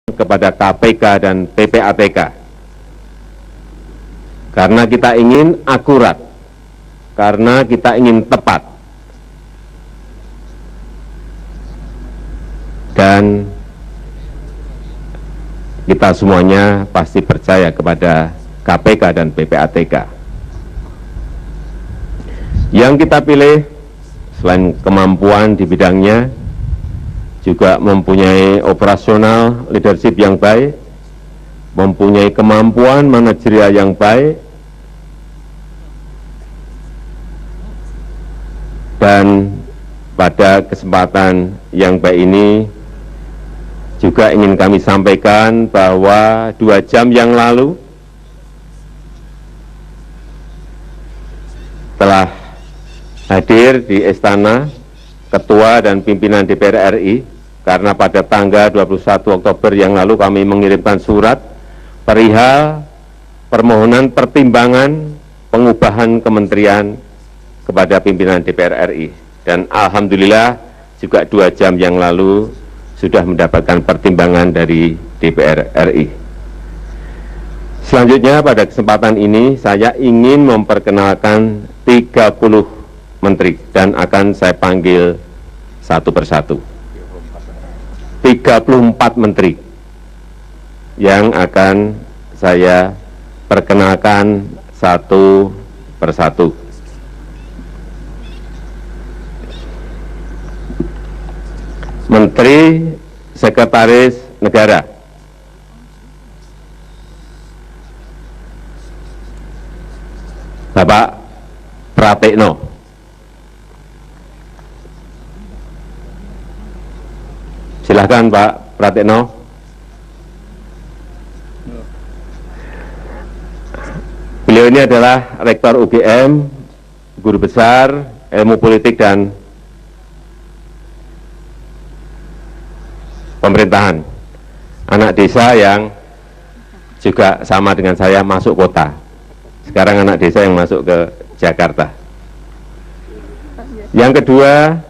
kepada KPK dan PPATK. Karena kita ingin akurat, karena kita ingin tepat, dan kita semuanya pasti percaya kepada KPK dan PPATK. Yang kita pilih selain kemampuan di bidangnya, juga mempunyai operasional leadership yang baik, mempunyai kemampuan manajerial yang baik, dan pada kesempatan yang baik ini juga ingin kami sampaikan bahwa 2 jam yang lalu telah hadir di Istana Ketua dan Pimpinan DPR RI, karena pada tanggal 21 Oktober yang lalu kami mengirimkan surat perihal permohonan pertimbangan pengubahan kementerian kepada pimpinan DPR RI. Dan alhamdulillah juga 2 jam yang lalu sudah mendapatkan pertimbangan dari DPR RI. Selanjutnya pada kesempatan ini saya ingin memperkenalkan 30 menteri dan akan saya panggil satu persatu. 34 menteri yang akan saya perkenalkan satu persatu. Menteri Sekretaris Negara, Bapak Pratikno. Silakan Pak Pratikno. Beliau ini adalah Rektor UGM, Guru Besar Ilmu Politik dan Pemerintahan, anak desa yang juga sama dengan saya masuk kota. Sekarang anak desa yang masuk ke Jakarta. Yang kedua,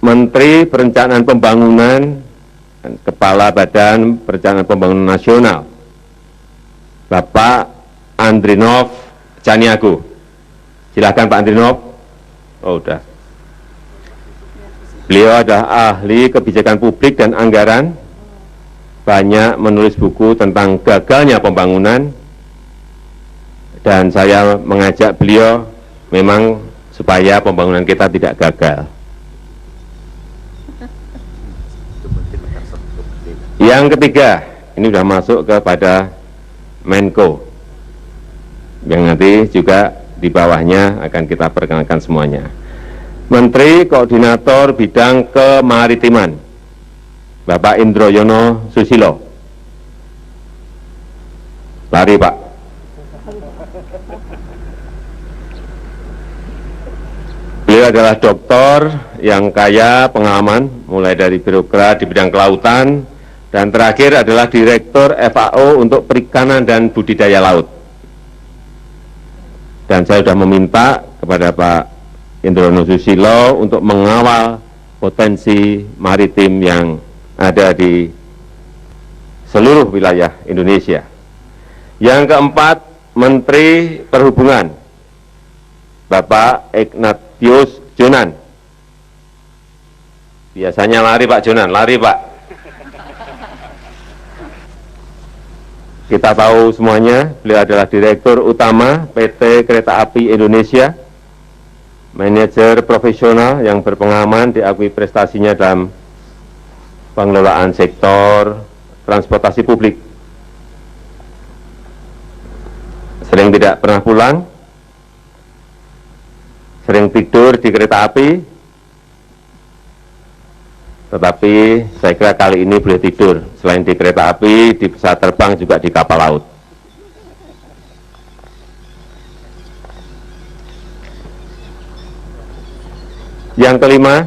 Menteri Perencanaan Pembangunan dan Kepala Badan Perencanaan Pembangunan Nasional, Bapak Andrinov Caniago. Silakan Pak Andrinov. Oh, udah. Beliau adalah ahli kebijakan publik dan anggaran, banyak menulis buku tentang gagalnya pembangunan, dan saya mengajak beliau memang supaya pembangunan kita tidak gagal. Yang ketiga, ini sudah masuk kepada Menko, yang nanti juga di bawahnya akan kita perkenalkan semuanya. Menteri Koordinator Bidang Kemaritiman, Bapak Indroyono Susilo. Lari Pak. Beliau adalah doktor yang kaya pengalaman, mulai dari birokrat di bidang kelautan, dan terakhir adalah Direktur FAO untuk Perikanan dan Budidaya Laut. Dan saya sudah meminta kepada Pak Indroyono Susilo untuk mengawal potensi maritim yang ada di seluruh wilayah Indonesia. Yang keempat, Menteri Perhubungan, Bapak Ignatius Jonan. Biasanya lari Pak Jonan, lari Pak. Kita tahu semuanya, beliau adalah Direktur Utama PT Kereta Api Indonesia, manajer profesional yang berpengalaman, diakui prestasinya dalam pengelolaan sektor transportasi publik. Sering tidak pernah pulang, sering tidur di kereta api, tetapi saya kira kali ini boleh tidur. Selain di kereta api, di pesawat terbang, juga di kapal laut. Yang kelima,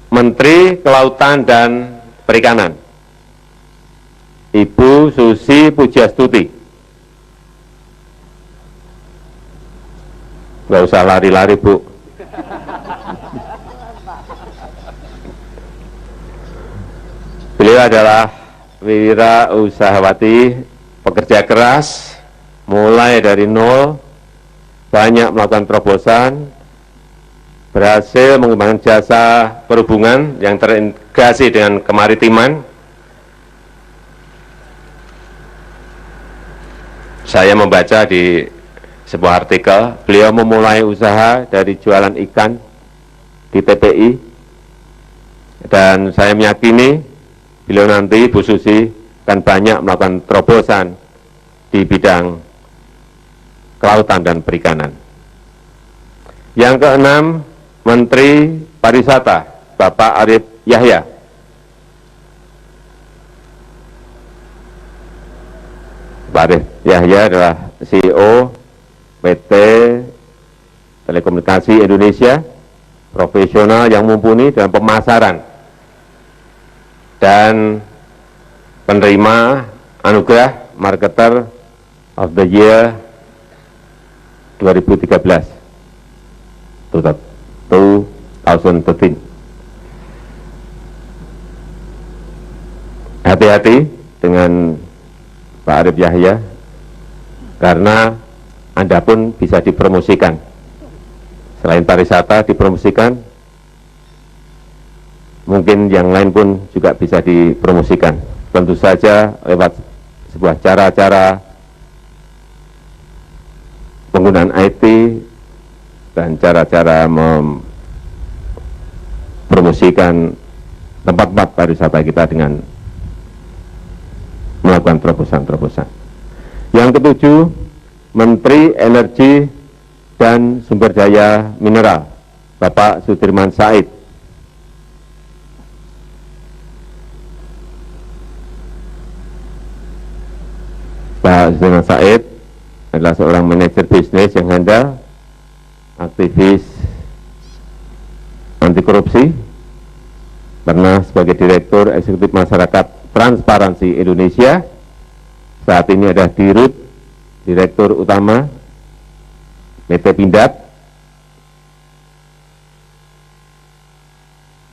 Menteri Kelautan dan Perikanan, Ibu Susi Pujastuti. Nggak usah lari-lari, Bu. Beliau adalah wira usahawati, pekerja keras, mulai dari nol, banyak melakukan terobosan, berhasil mengembangkan jasa perhubungan yang terintegrasi dengan kemaritiman. Saya membaca di sebuah artikel, beliau memulai usaha dari jualan ikan di TPI, dan saya meyakini beliau nanti, Bu Susi, akan banyak melakukan terobosan di bidang kelautan dan perikanan. Yang keenam, Menteri Pariwisata, Bapak Arief Yahya. Pak Arief Yahya adalah CEO PT Telekomunikasi Indonesia, profesional yang mumpuni dalam pemasaran dan penerima anugerah Marketer of the Year 2013. 2013. Hati-hati dengan Pak Arief Yahya, karena Anda pun bisa dipromosikan. Selain pariwisata dipromosikan, mungkin yang lain pun juga bisa dipromosikan. Tentu saja lewat sebuah cara-cara penggunaan IT dan cara-cara mempromosikan tempat-tempat pariwisata kita dengan melakukan terobosan-terobosan. Yang ketujuh, Menteri Energi dan Sumber Daya Mineral, Bapak Sudirman Said. Pak Sudirman Said adalah seorang manajer bisnis yang handal, aktivis anti korupsi, pernah sebagai Direktur Eksekutif Masyarakat Transparansi Indonesia, saat ini adalah Dirut, Direktur Utama PT Pindad.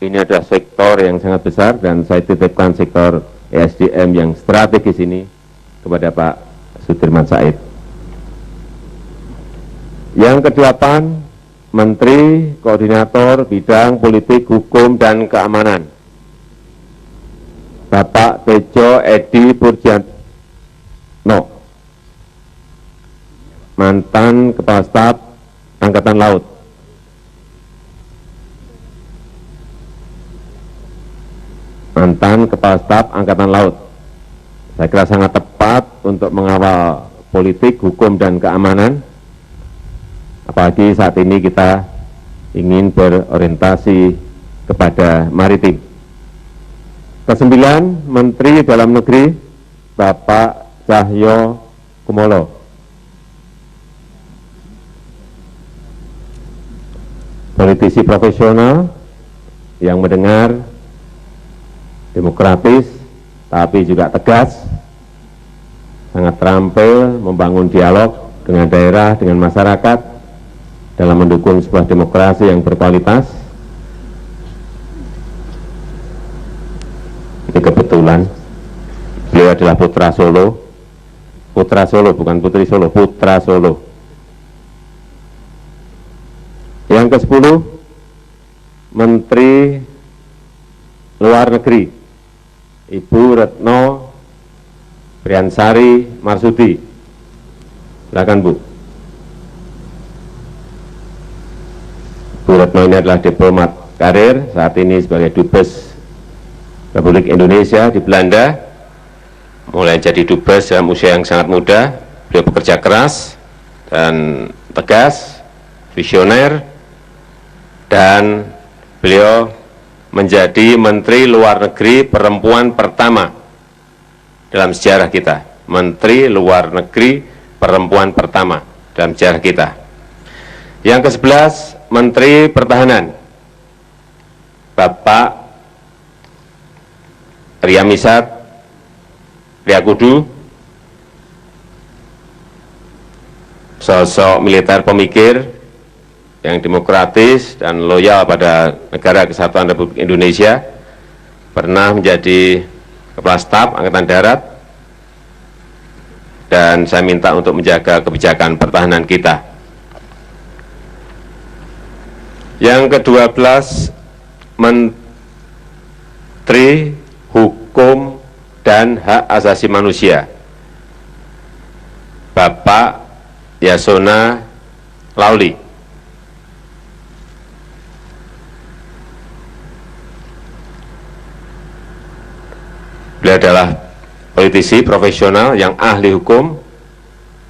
Ini adalah sektor yang sangat besar dan saya titipkan sektor ESDM yang strategis ini kepada Pak Sudirman Said. Yang kedelapan, Menteri Koordinator Bidang Politik, Hukum, dan Keamanan, Bapak Tejo Edi Purjiatno, mantan Kepala Staf Angkatan Laut. Mantan Kepala Staf Angkatan Laut. Saya kira sangat tepat untuk mengawal politik, hukum, dan keamanan. Apalagi saat ini kita ingin berorientasi kepada maritim. Kesembilan, Menteri Dalam Negeri, Bapak Cahyo Kumolo. Politisi profesional yang mendengar, demokratis, tapi juga tegas, sangat terampil membangun dialog dengan daerah, dengan masyarakat, dalam mendukung sebuah demokrasi yang berkualitas. Ini kebetulan beliau adalah putra Solo, bukan putri Solo, putra Solo. Yang ke-10, Menteri Luar Negeri, Ibu Retno Priyansari Marsudi. Silakan, Bu. Bu Retno ini adalah diplomat karir, saat ini sebagai Dubes Republik Indonesia di Belanda. Mulai jadi Dubes dalam usia yang sangat muda. Beliau bekerja keras dan tegas, visioner, dan beliau menjadi Menteri Luar Negeri perempuan pertama dalam sejarah kita. Menteri Luar Negeri perempuan pertama dalam sejarah kita. Yang ke-11, Menteri Pertahanan, Bapak Riyamisat Riyakudu, sosok militer pemikir yang demokratis dan loyal pada Negara Kesatuan Republik Indonesia, pernah menjadi Kepala Staf Angkatan Darat, dan saya minta untuk menjaga kebijakan pertahanan kita. Yang ke-12, Menteri Hukum dan Hak Asasi Manusia, Bapak Yasona Lauli. Beliau adalah politisi profesional yang ahli hukum,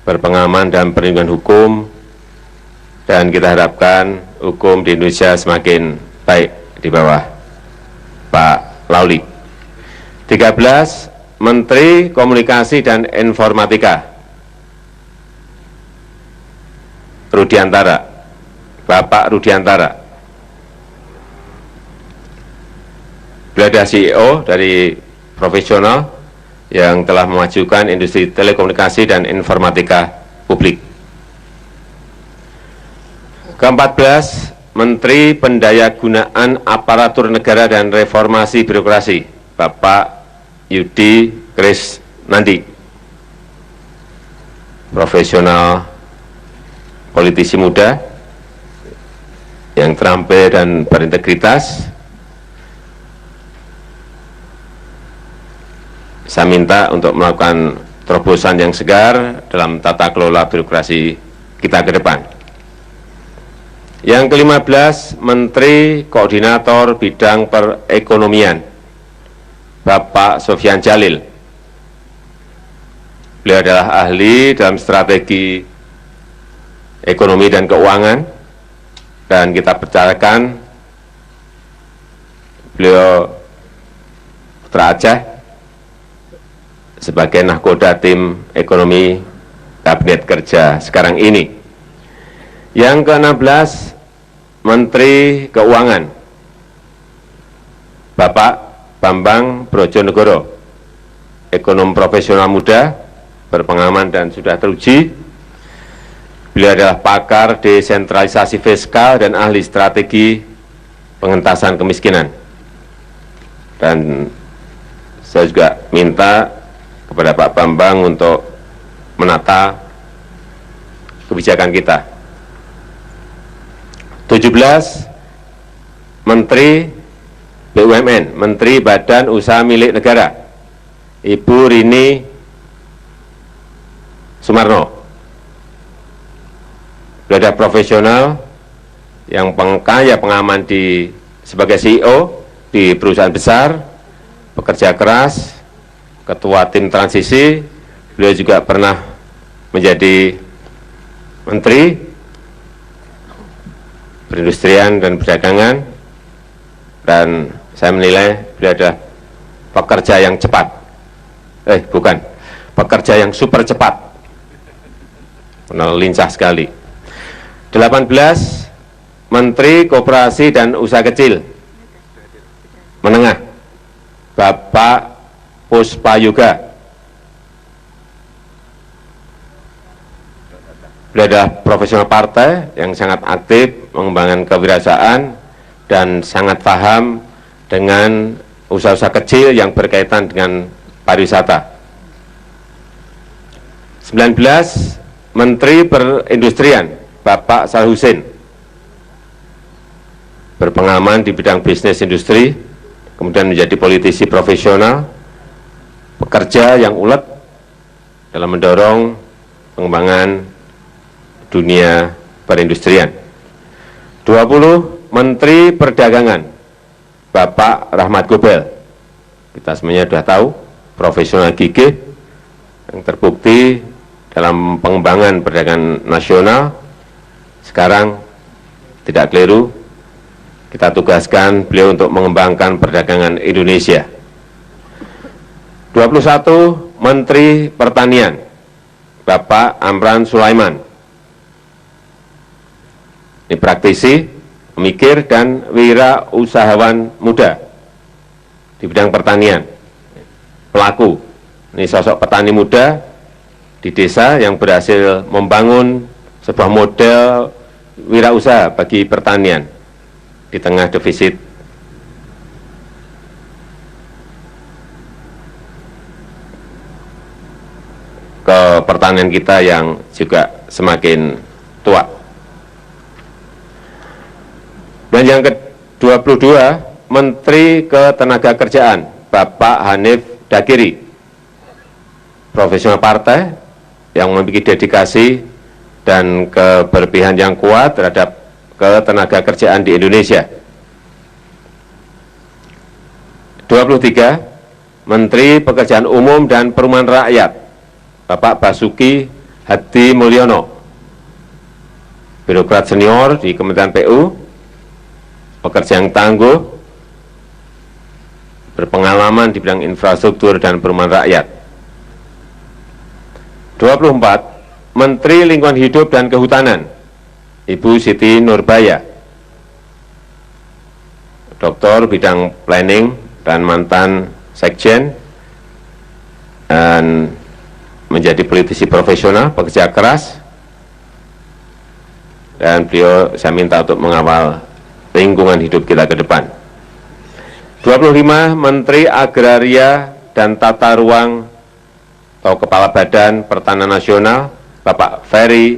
berpengalaman dalam perlindungan hukum, dan kita harapkan hukum di Indonesia semakin baik di bawah Pak Lauli. 13, Menteri Komunikasi dan Informatika, Rudiantara, Bapak Rudiantara. Beliau adalah CEO dari profesional yang telah memajukan industri telekomunikasi dan informatika publik. Ke-14, Menteri Pendayagunaan Aparatur Negara dan Reformasi Birokrasi, Bapak Yudi Krisnandi, profesional politisi muda yang terampil dan berintegritas. Saya minta untuk melakukan terobosan yang segar dalam tata kelola birokrasi kita ke depan. Yang ke-15, Menteri Koordinator Bidang Perekonomian, Bapak Sofyan Jalil. Beliau adalah ahli dalam strategi ekonomi dan keuangan, dan kita percayakan beliau Putra Aceh sebagai nahkoda tim ekonomi Kabinet Kerja sekarang ini. Yang ke-16, Menteri Keuangan, Bapak Bambang Brojonegoro, ekonom profesional muda, berpengalaman dan sudah teruji. Beliau adalah pakar desentralisasi fiskal dan ahli strategi pengentasan kemiskinan. Dan saya juga minta kepada Pak Bambang untuk menata kebijakan kita. 17, Menteri BUMN, Menteri Badan Usaha Milik Negara, Ibu Rini Sumarno. Beliau adalah profesional yang kaya pengalaman sebagai CEO di perusahaan besar, bekerja keras, ketua tim transisi. Beliau juga pernah menjadi menteri perindustrian dan perdagangan, dan saya menilai beliau adalah pekerja yang cepat. Pekerja yang super cepat, lincah sekali. 18, Menteri Koperasi dan Usaha Kecil Menengah, Bapak Puspayoga. Beliau adalah profesional partai yang sangat aktif mengembangkan kewirausahaan dan sangat paham dengan usaha-usaha kecil yang berkaitan dengan pariwisata. 19, Menteri Perindustrian, Bapak Salih Husin, berpengalaman di bidang bisnis industri, kemudian menjadi politisi profesional, pekerja yang ulet dalam mendorong pengembangan dunia perindustrian. 20, Menteri Perdagangan, Bapak Rahmat Gobel. Kita semuanya sudah tahu, profesional gigih yang terbukti dalam pengembangan perdagangan nasional. Sekarang tidak keliru, kita tugaskan beliau untuk mengembangkan perdagangan Indonesia. 21, Menteri Pertanian, Bapak Amran Sulaiman. Ini praktisi, pemikir, dan wirausahawan muda di bidang pertanian. Pelaku, ini sosok petani muda di desa yang berhasil membangun sebuah model wirausaha bagi pertanian di tengah defisit ke pertanian kita yang juga semakin tua. Dan yang ke-22, Menteri Ketenagakerjaan, Bapak Hanif Dakiri, profesional partai yang memiliki dedikasi dan keberpihakan yang kuat terhadap ketenagakerjaan di Indonesia. 23, Menteri Pekerjaan Umum dan Perumahan Rakyat, Bapak Basuki Hadi Mulyono, birokrat senior di Kementerian PU, pekerja yang tangguh, berpengalaman di bidang infrastruktur dan perumahan rakyat. 24, Menteri Lingkungan Hidup dan Kehutanan, Ibu Siti Nurbaya, doktor bidang planning dan mantan sekjen, dan menjadi politisi profesional, pekerja keras, dan beliau saya minta untuk mengawal lingkungan hidup kita ke depan. 25, Menteri Agraria dan Tata Ruang atau Kepala Badan Pertanahan Nasional, Bapak Ferry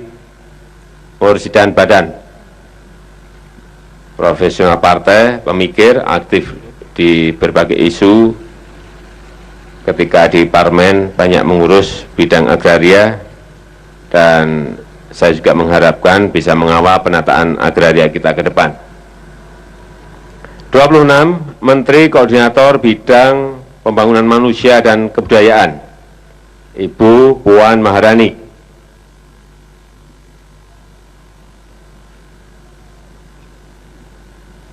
Mursidan Badan, profesional partai, pemikir, aktif di berbagai isu, ketika di parlemen banyak mengurus bidang agraria, dan saya juga mengharapkan bisa mengawal penataan agraria kita ke depan. 26, Menteri Koordinator Bidang Pembangunan Manusia dan Kebudayaan, Ibu Puan Maharani.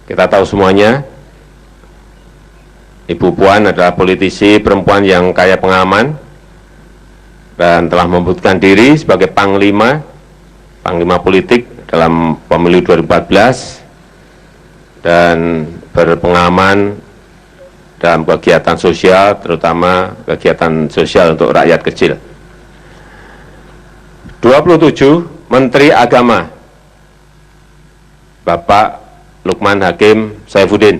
Kita tahu semuanya, Ibu Puan adalah politisi perempuan yang kaya pengalaman dan telah membuktikan diri sebagai panglima politik dalam pemilu 2014 dan berpengalaman dalam kegiatan sosial, terutama kegiatan sosial untuk rakyat kecil. 27, Menteri Agama, Bapak Lukman Hakim Saifuddin.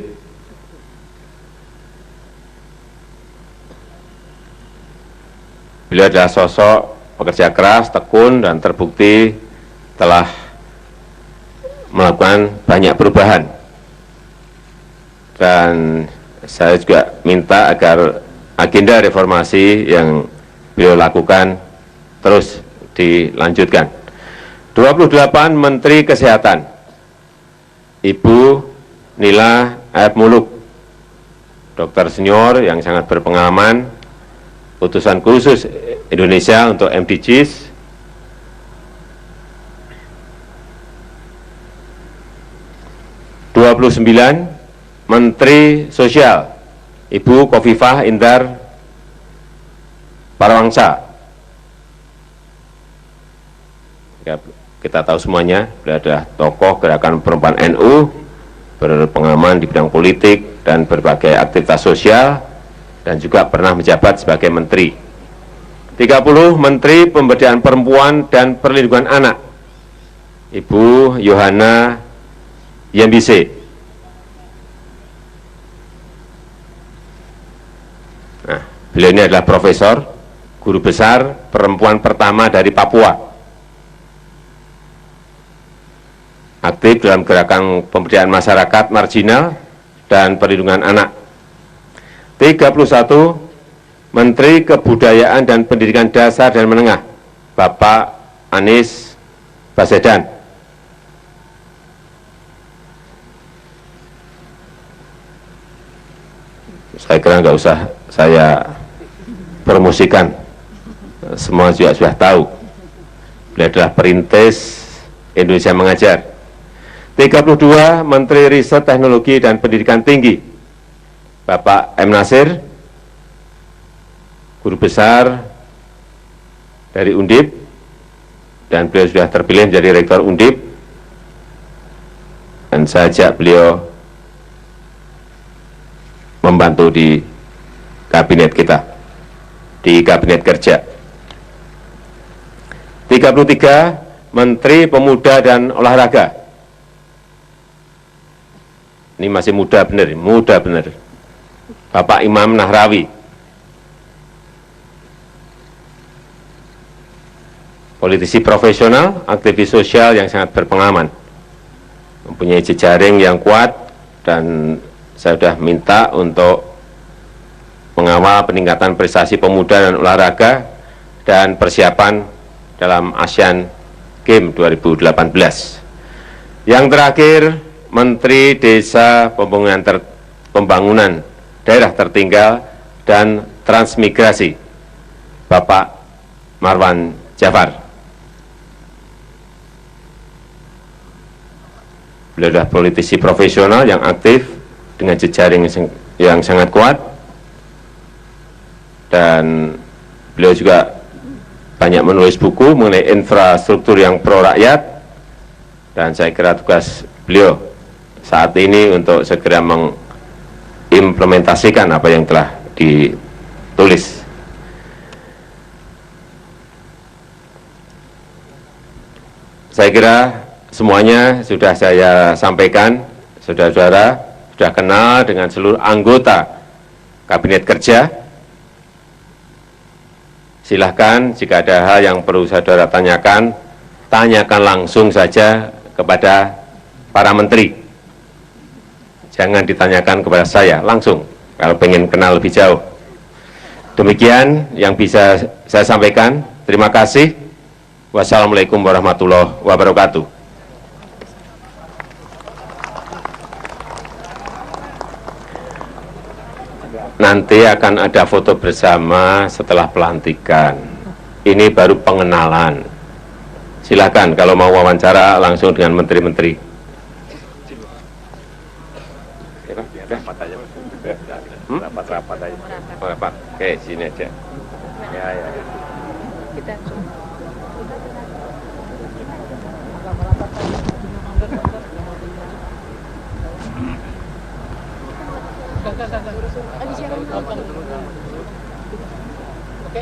Beliau adalah sosok pekerja keras, tekun, dan terbukti telah melakukan banyak perubahan. Dan saya juga minta agar agenda reformasi yang beliau lakukan terus dilanjutkan. 28, Menteri Kesehatan, Ibu Nila Aep Muluk, dokter senior yang sangat berpengalaman, utusan khusus Indonesia untuk MDGs. 29, Menteri Sosial, Ibu Khofifah Indar Parawangsa. Ya, kita tahu semuanya, beliau adalah tokoh gerakan perempuan NU, berpengalaman di bidang politik dan berbagai aktivitas sosial, dan juga pernah menjabat sebagai menteri. 30, Menteri Pemberdayaan Perempuan dan Perlindungan Anak, Ibu Yohana Yembise. Nah, beliau ini adalah profesor, guru besar perempuan pertama dari Papua, aktif dalam gerakan pemberdayaan masyarakat marginal dan perlindungan anak. 31, Menteri Kebudayaan dan Pendidikan Dasar dan Menengah, Bapak Anies Baswedan. Saya kira nggak usah saya promosikan, semua juga sudah tahu. Beliau adalah perintis Indonesia Mengajar. 32, Menteri Riset Teknologi dan Pendidikan Tinggi, Bapak M. Nasir, guru besar dari Undip, dan beliau sudah terpilih menjadi rektor Undip, dan saya ajak beliau membantu di kabinet kita, di kabinet kerja. 33, Menteri Pemuda dan Olahraga. Ini masih muda benar, Bapak Imam Nahrawi. politisi profesional, aktivis sosial yang sangat berpengalaman, mempunyai jejaring yang kuat, dan saya sudah minta untuk mengawal peningkatan prestasi pemuda dan olahraga dan persiapan dalam Asian Games 2018. Yang terakhir, Menteri Desa Pembangunan Daerah Tertinggal dan Transmigrasi, Bapak Marwan Jafar. Beliau adalah politisi profesional yang aktif dengan jejaring yang sangat kuat, dan beliau juga banyak menulis buku mengenai infrastruktur yang pro rakyat, dan saya kira tugas beliau saat ini untuk segera mengimplementasikan apa yang telah ditulis. Saya kira semuanya sudah saya sampaikan, saudara-saudara sudah kenal dengan seluruh anggota Kabinet Kerja. Silahkan jika ada hal yang perlu saudara tanyakan, tanyakan langsung saja kepada para menteri. Jangan ditanyakan kepada saya langsung, kalau pengen kenal lebih jauh. Demikian yang bisa saya sampaikan. Terima kasih. Wassalamualaikum warahmatullahi wabarakatuh. Nanti akan ada foto bersama setelah pelantikan. Ini baru pengenalan. Silakan kalau mau wawancara langsung dengan menteri-menteri. Rapat aja. Rapat. Oke, sini aja. Ya. Oke.